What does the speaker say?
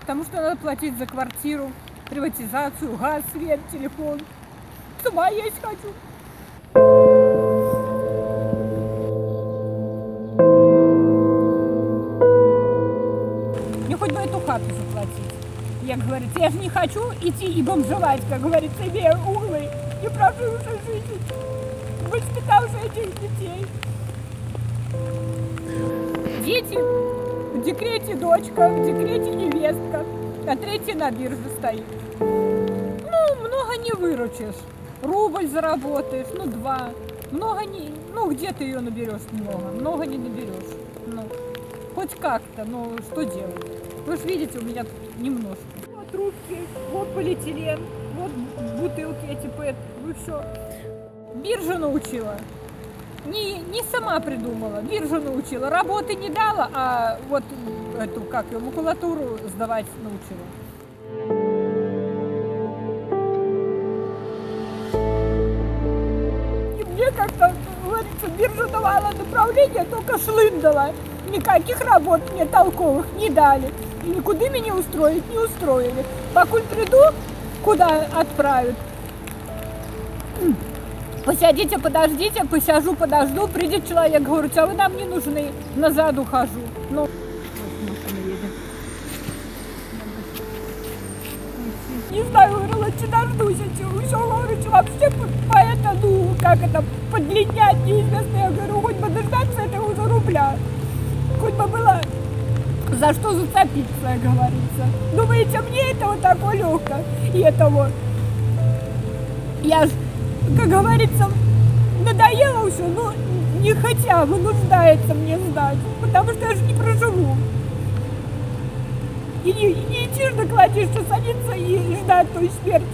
Потому что надо платить за квартиру, приватизацию, газ, свет, телефон. С ума есть хочу. Мне хоть бы эту хату заплатить. Я, говорится, я же не хочу идти и бомжевать, как говорится, имея углы и прожившей жизнь, воспитавшей этих детей. Дети, в декрете дочка, в декрете невестка, а третья на бирже стоит. Ну, много не выручишь. Рубль заработаешь, ну 2. Много не, ну где ты ее наберешь много не наберешь. Ну, хоть как-то, но что делать? Вы же видите, у меня тут немножко. Вот трубки, вот полиэтилен, вот бутылки эти ПЭТ, вы все. Биржа научила. Не сама придумала, биржу научила. Работы не дала, а вот эту, как ее, макулатуру сдавать научила. И мне как-то, говорится, биржа давала направление, только шлындала. Никаких работ мне толковых не дали. И никуда меня устроить не устроили. Покуль приду, куда отправят. Посядите, подождите, посяжу, подожду, придет человек, говорит, а вы нам не нужны, назад ухожу. Ну, не знаю, говорила, че дождусь, все, говорит, вообще по это, ну, как это, подлинять неизвестно. Я говорю, хоть бы дождаться этого уже рубля, хоть бы было за что зацепиться, говорится. Думаете, мне это вот такое легко, и это вот, я ж, как говорится, надоело все, но не хотя бы нуждается мне сдать, потому что я же не проживу. И не идти ж на кладбище садиться и ждать той смерти.